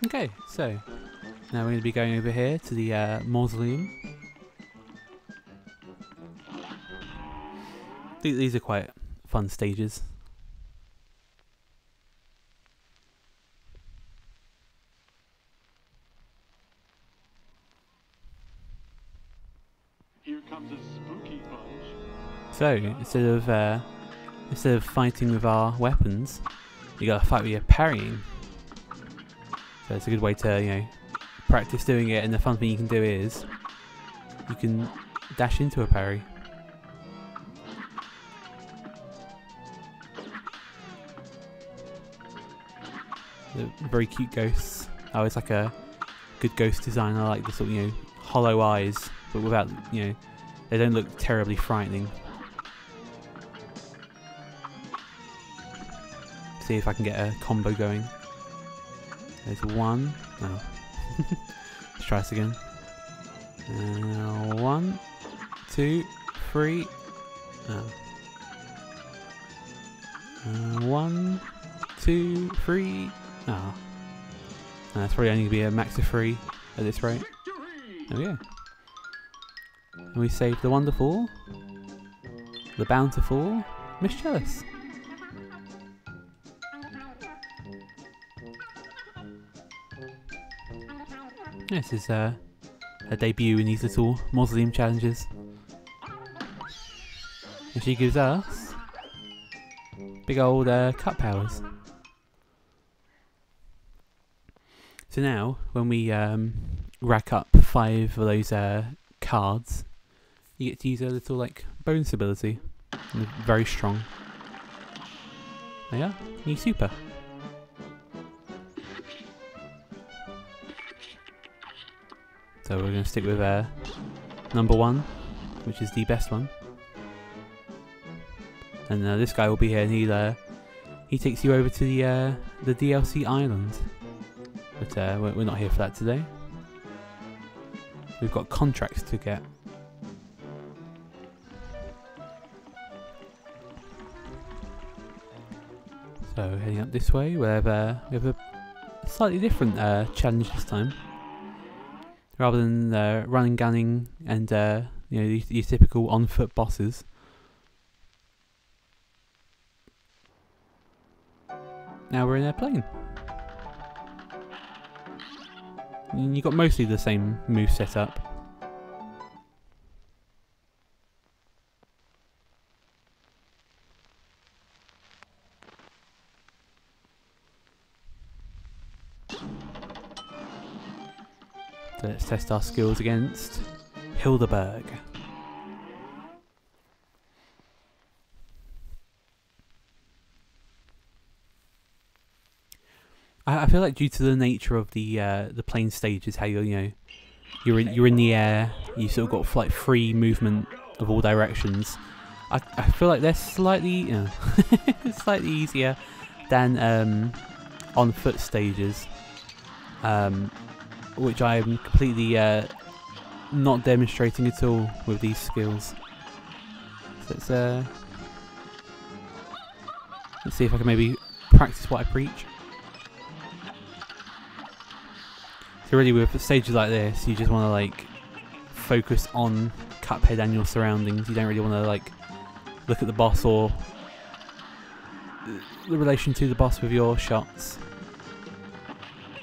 Okay, so now we're going to be going over here to the mausoleum. These are quite fun stages. Here comes a spooky bunch. So instead of fighting with our weapons, you gotta fight with your parrying. So it's a good way to, you know, practice doing it, and the fun thing you can do is you can dash into a parry. The very cute ghosts. I always like a good ghost design. I like the sort of, you know, hollow eyes, but without, you know, they don't look terribly frightening. See if I can get a combo going. There's one. Oh. Let's try this again. 1, 2, 3. Oh. 1, 2, 3. Oh. That's probably only going to be a max of 3 at this rate. There we go. And we save the wonderful, the bountiful Miss Chalice. This is her debut in these little mausoleum challenges. And she gives us big old cut powers. So now, when we rack up 5 of those cards, you get to use a little like bonus ability. And they're very strong. There you are, new super. So we're going to stick with number 1, which is the best one. And this guy will be here, and he takes you over to the DLC island. But we're not here for that today. We've got contracts to get. So heading up this way, we have a slightly different challenge this time. Rather than running, gunning, and you know, your typical on-foot bosses. Now we're in a plane. And you've got mostly the same move setup. So let's test our skills against Hildeberg. I feel like due to the nature of the plane stages, how you're in the air, you sort of got like free movement of all directions. I feel like they're slightly slightly easier than on foot stages. Which I am completely not demonstrating at all with these skills. So let's see if I can maybe practice what I preach. So really with stages like this, you just want to like focus on Cuphead and your surroundings. You don't really want to like look at the boss or the relation to the boss with your shots.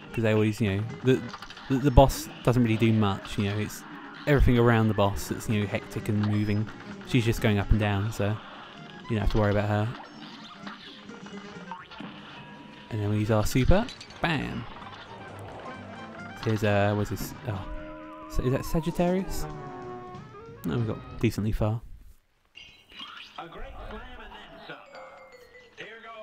Because they always, you know, the boss doesn't really do much, you know, it's everything around the boss that's, you know, hectic and moving. She's just going up and down, so you don't have to worry about her. And then we use our super. Bam! Here's, what's this? Oh. So is that Sagittarius? No, we got decently far. A great slam and then some. Here goes.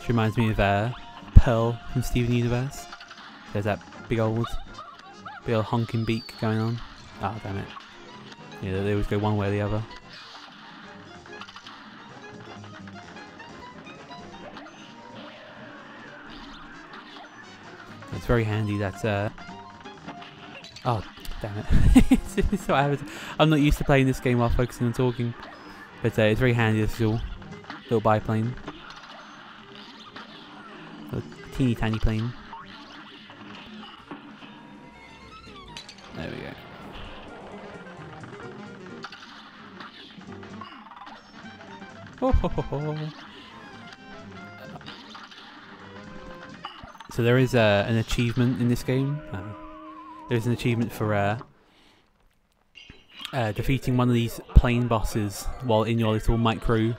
She reminds me of Pearl from Steven Universe. There's that big old honking beak going on. Ah, damn it. Yeah, they always go one way or the other. It's very handy that... oh, Damn it. It's what happens. I'm not used to playing this game while focusing on talking. But it's very handy, this little biplane. A teeny tiny plane. There we go. Oh, ho, ho, ho. So there is an achievement in this game. There's an achievement for defeating one of these plane bosses while in your little micro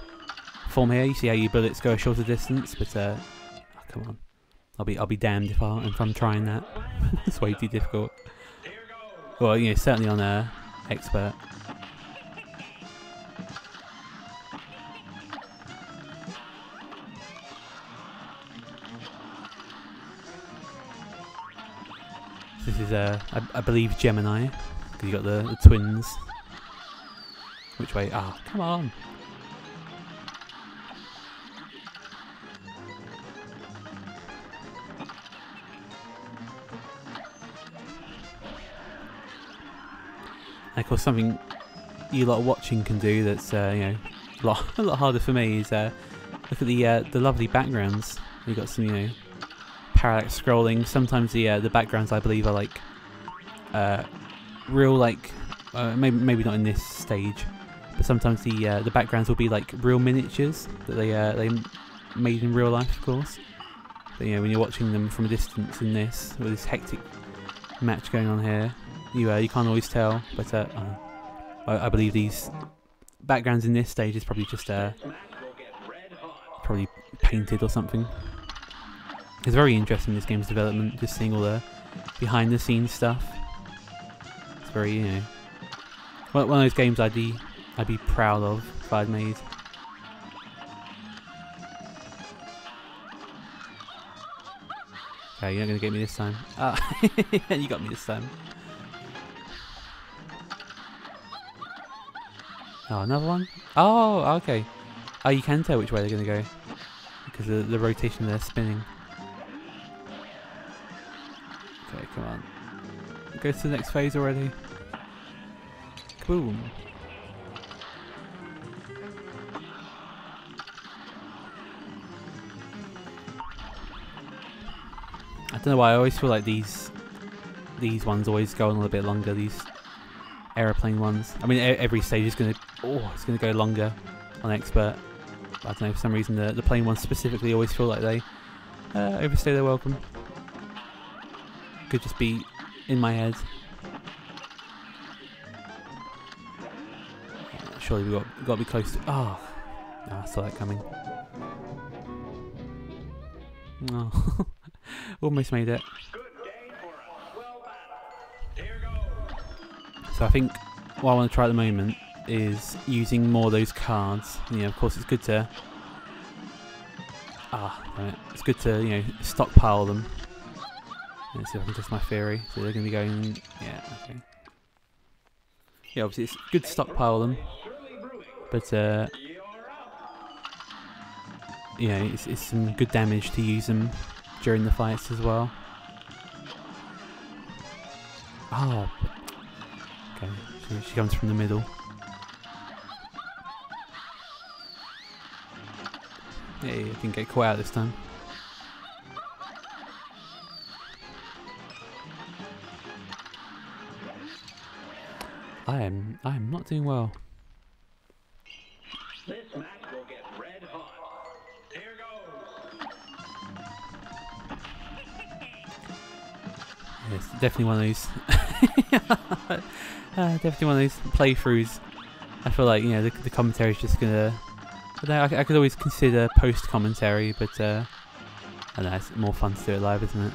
form here. You see how your bullets go a shorter distance, but oh, come on, I'll be damned if I'm trying that. It's way too difficult. Well, you know, certainly on expert. This is I believe Gemini, because you got the twins. Which way? Ah, come on. And of course, something you lot watching can do that's you know, a lot harder for me is look at the lovely backgrounds. You got some, you know, parallax scrolling. Sometimes the backgrounds, I believe, are like real, like maybe not in this stage, but sometimes the backgrounds will be like real miniatures that they made in real life, of course. But you know, when you're watching them from a distance in this, with this hectic match going on here, you can't always tell. But I believe these backgrounds in this stage is probably just probably painted or something. It's very interesting, this game's development, just seeing all the behind the scenes stuff. It's very, you know, one of those games I'd be proud of if I'd made. Okay, you're not gonna get me this time. Ah, you got me this time. Oh, another one? Oh, okay. Oh, you can tell which way they're gonna go because of the rotation they're spinning. Okay, come on. Go to the next phase already. Boom. I don't know why, I always feel like these ones always go on a little bit longer, these aeroplane ones. I mean, every stage is going to, it's going to go longer on expert. But I don't know, for some reason the plane ones specifically always feel like they overstay their welcome. Could just be in my head. Surely we've got to be close to... Oh, I saw that coming. Oh. Almost made it. So I think what I want to try at the moment is using more of those cards. You know, of course it's good to... it's good to, you know, stockpile them. Let's see if I can test my theory. So they're going to be going... Yeah, okay. Yeah, obviously it's good to stockpile them. But, you know, it's some good damage to use them during the fights as well. Oh. Okay, so she comes from the middle. Yeah, I didn't get caught out this time. I am not doing well. This match will get red hot. Here goes. Yeah, it's definitely one of those. Definitely one of those playthroughs. I feel like, you know, the commentary is just gonna. I could always consider post commentary, but I don't know, it's more fun to do it live, isn't it?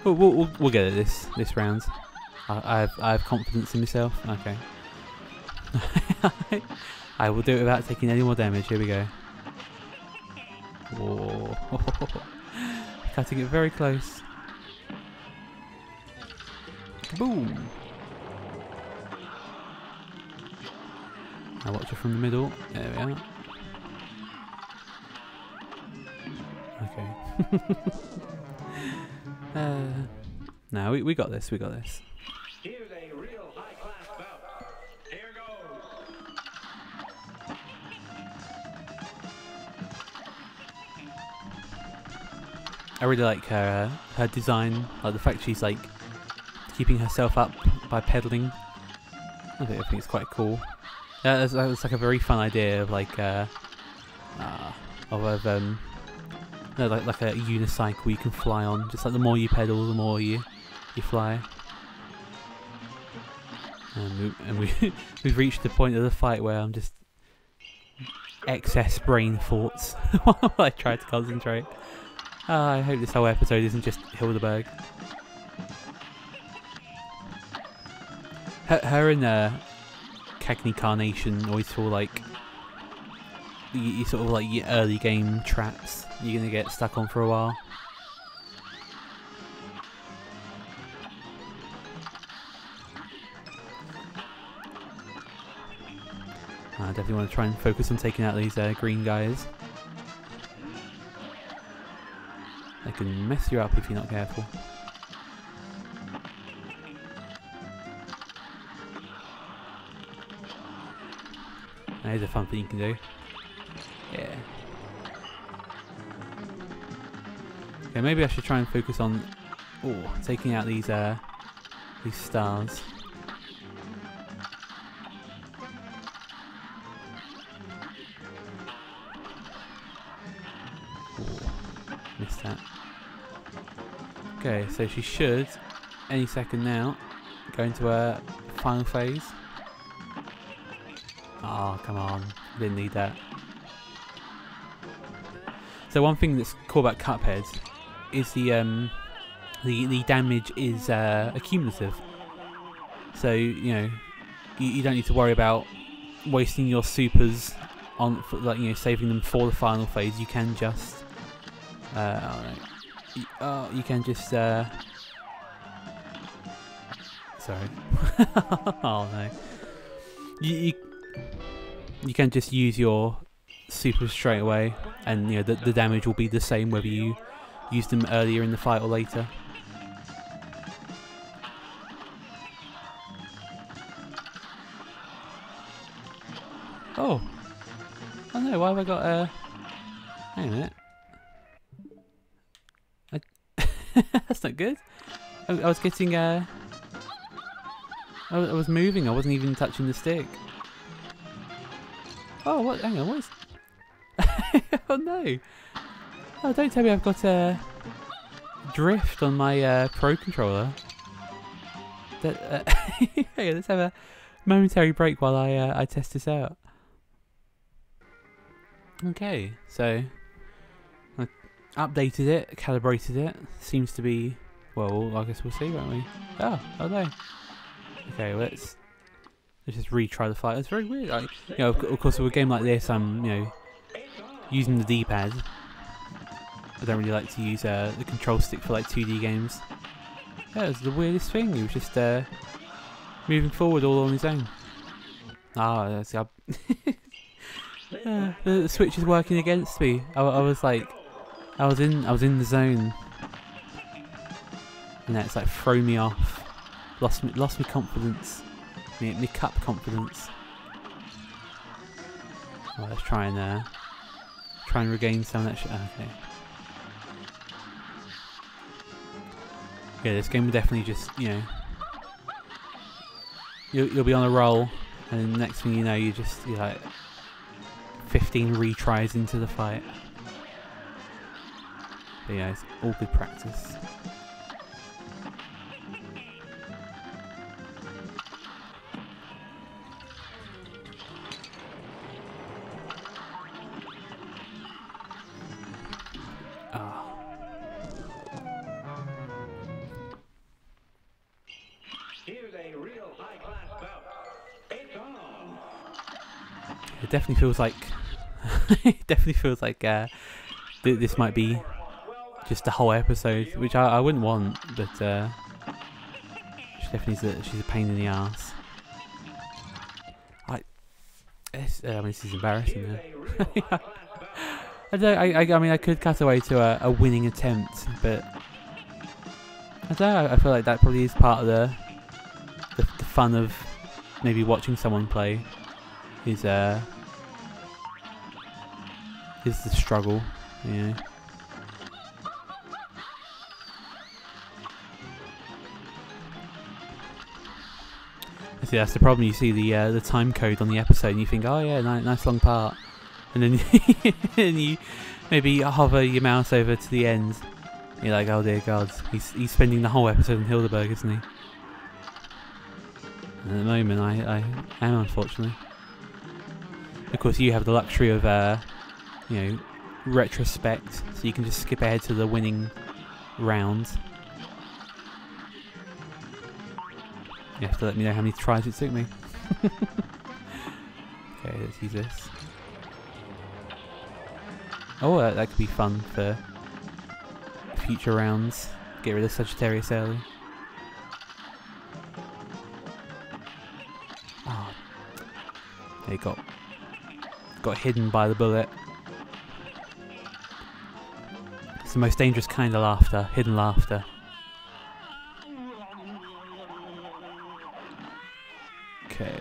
We'll get it this round. I have confidence in myself. Okay. I will do it without taking any more damage. Here we go. Whoa. Cutting it very close. Boom. Now watch it from the middle. There we are. Okay. No, we got this. We got this. Here's a real high-class bout. Here goes. I really like her design, like the fact she's like keeping herself up by pedaling. I think it's quite cool. That's like a very fun idea of like no, like a unicycle you can fly on. Just like the more you pedal, the more you fly. And we've reached the point of the fight where I'm just excess brain thoughts while I try to concentrate. I hope this whole episode isn't just Hildeberg. Her and Cagney Carnation always feel like you sort of like your early game traps you're gonna get stuck on for a while. I definitely want to try and focus on taking out these green guys. They can mess you up if you're not careful. That is a fun thing you can do. Yeah. Okay, maybe I should try and focus on taking out these stars. Missed that. Okay, so she should any second now go into her final phase. Oh, come on. Didn't need that. So one thing that's cool about Cuphead is the damage is accumulative. So, you know, you don't need to worry about wasting your supers on, like, you know, saving them for the final phase. You can just you can just sorry. Oh no. You can just use your supers straight away, and you know the damage will be the same whether you use them earlier in the fight or later. Oh no! Why have I got hang on a minute. That's not good. I was getting I was moving. I wasn't even touching the stick. Oh, what? Hang on, what is... Oh no! Oh, don't tell me I've got a drift on my Pro Controller. That, hey, let's have a momentary break while I test this out. Okay, so I updated it, calibrated it. Seems to be, well, I guess we'll see, won't we? Oh no. Okay, let's just retry the fight. It's very weird. Like, you know, of course, with a game like this, I'm, you know, using the D-pad. I don't really like to use the control stick for like 2D games. Yeah, it was the weirdest thing. He was just moving forward all on his own. Ah, that's the Switch is working against me. I was like, I was in the zone, and that's like thrown me off. Lost me confidence. Me cup confidence. Well, let's try and regain some of that shit. Okay. Yeah, this game will definitely just, you know, you'll be on a roll, and the next thing you know, you're like 15 retries into the fight. But yeah, it's all good practice. Here's a real high-class bout. It's on. It definitely feels like this might be just a whole episode, which I wouldn't want, but she definitely she's a pain in the ass. I mean, this is embarrassing. I mean, I could cut away to a winning attempt, but I don't know, I feel like that probably is part of the fun of maybe watching someone play is the struggle, you know. See, that's the problem. You see the time code on the episode, and you think, "Oh yeah, nice long part," and then and you maybe hover your mouse over to the end. And you're like, "Oh dear God, he's spending the whole episode in Hildeberg, isn't he?" And at the moment, I am, unfortunately. Of course, you have the luxury of you know, retrospect, so you can just skip ahead to the winning round. You have to let me know how many tries it took me. Okay, let's use this. Oh, that could be fun for future rounds. Get rid of Sagittarius early. Oh, they got hidden by the bullet. It's the most dangerous kind of laughter, hidden laughter. Okay.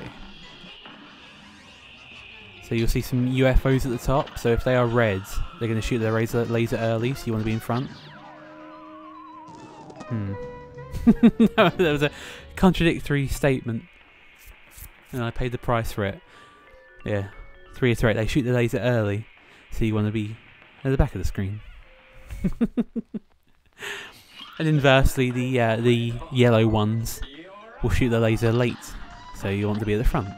So you'll see some UFOs at the top. So if they are red, they're going to shoot their laser early. So you want to be in front. No, there was a contradictory statement, and I paid the price for it. Yeah, to reiterate, they shoot the laser early, so you want to be at the back of the screen. And inversely, the yellow ones will shoot the laser late, so you want to be at the front.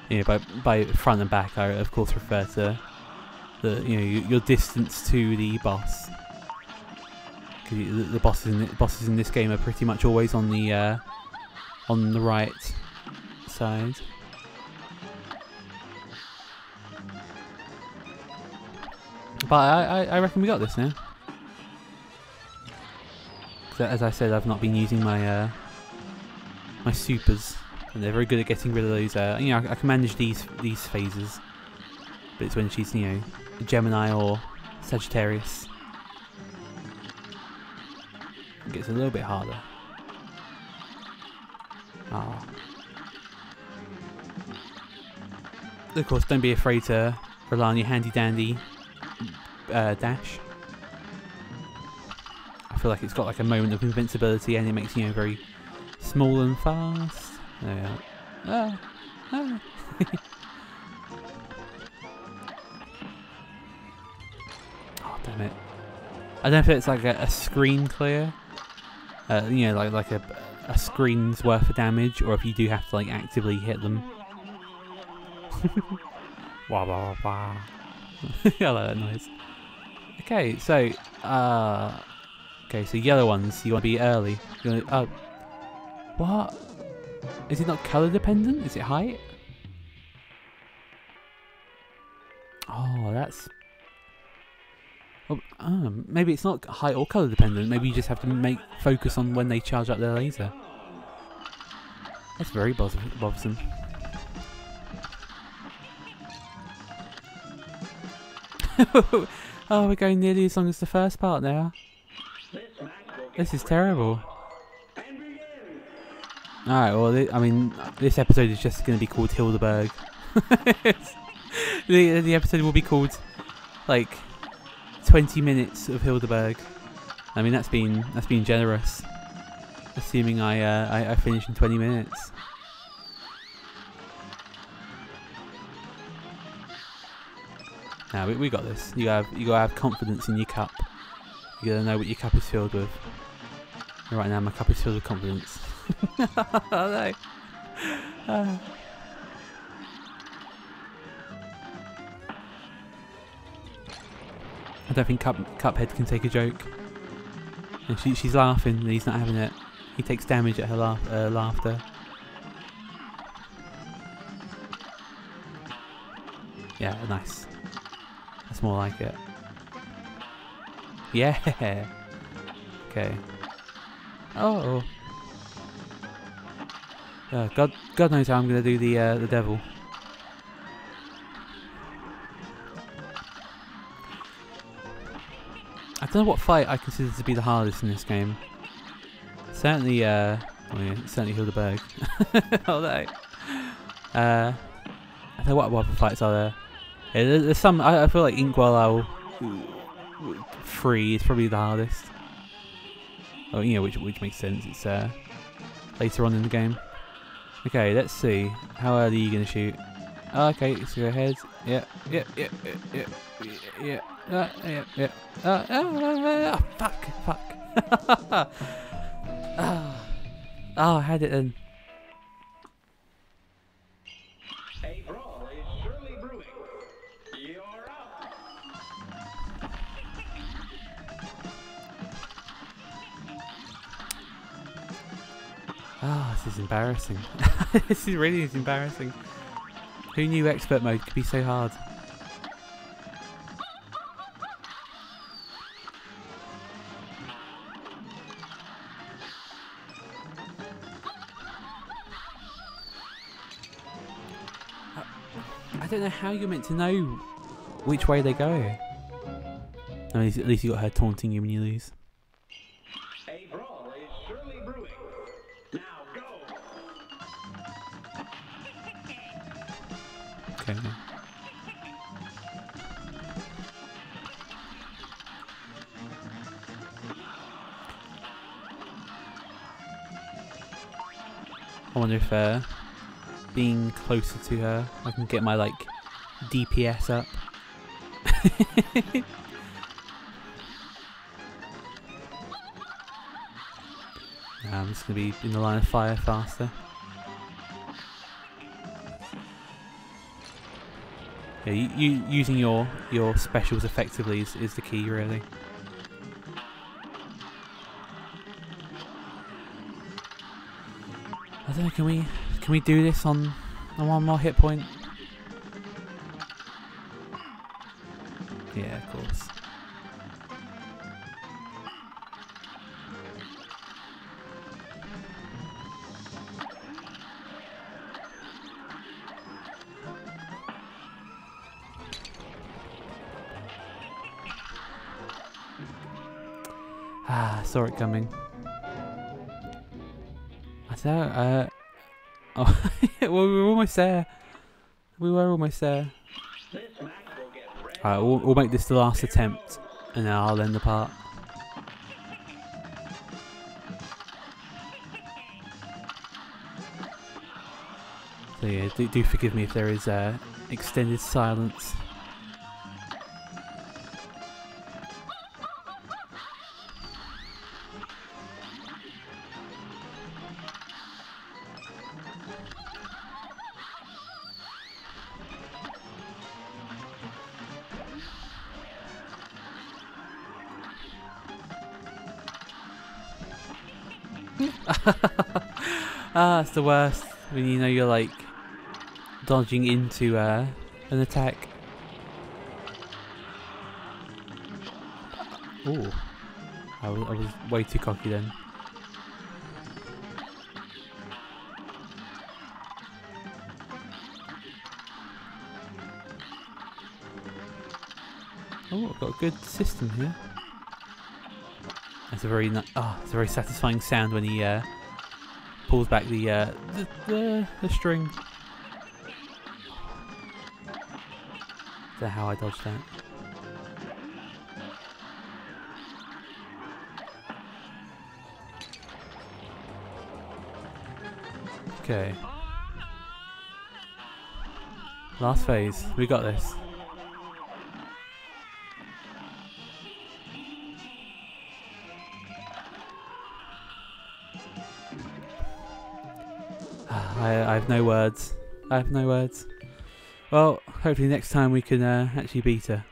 Yeah, by front and back, I of course refer to your distance to the boss. Because the bosses in this game are pretty much always on the right side. But I reckon we got this now. As I said, I've not been using my my supers, and they're very good at getting rid of those. I can manage these phases, but it's when she's Gemini or Sagittarius, it gets a little bit harder. Ah. Of course, don't be afraid to rely on your handy dandy dash. I feel like it's got like a moment of invincibility, and it makes you very small and fast. There we are. Ah. Ah. Oh damn it! I don't know if it's like a screen clear, like a screen's worth of damage, or if you do have to like actively hit them. Wah wah wah. I like that noise. Okay, so yellow ones, you want to be early. You want to, what? Is it not colour dependent? Is it height? Oh, that's. Well, maybe it's not height or colour dependent. Maybe you just have to focus on when they charge up their laser. That's very bothersome. Oh, we're going nearly as long as the first part now. This is terrible. Alright, well, this episode is just going to be called Hildeberg. the episode will be called, like, 20 minutes of Hildeberg. I mean, that's been generous. Assuming I finish in 20 minutes. Now we got this. You gotta have confidence in your cup. You gotta know what your cup is filled with. Right now, my cup is filled with confidence. No. I don't think Cuphead can take a joke. And she's laughing, and he's not having it. He takes damage at her laughter. Yeah, nice. That's more like it. Yeah. Okay. Oh. God knows how I'm gonna do the devil. don't know what fight I consider to be the hardest in this game. Certainly, oh yeah, certainly Hildeberg. Although, I don't know what other fights are there. Yeah, there's some. I feel like Inkwell 3 is probably the hardest. Oh, you know, which makes sense. It's later on in the game. Okay, let's see. How early are you gonna shoot? Oh, okay, so go ahead. Yeah. Fuck. Oh, I had it then. A brawl is surely brewing. You're up. Oh, this is embarrassing. This is really embarrassing. Who knew expert mode could be so hard? I don't know how you're meant to know which way they go. No, at least you got her taunting you when you lose. A brawl is surely brewing. Now go. Okay. I wonder if being closer to her, I can get my like DPS up. I'm just gonna be in the line of fire faster. Yeah, you using your specials effectively is the key, really. I don't know. Can we do this on one more hit point? Yeah, of course. Ah, saw it coming. I don't know, oh, well, we were almost there. We were almost there. This match will get red. Alright, we'll make this the last attempt, and then I'll end the part. So yeah, do forgive me if there is extended silence. Ah, it's the worst when you know you're like dodging into an attack. Ooh, I was way too cocky then. Oh, I've got a good system here. It's a very it's a very satisfying sound when he pulls back the string. Don't know how I dodged that. Okay. Last phase. We got this. I have no words. I have no words. Well, hopefully next time we can actually beat her.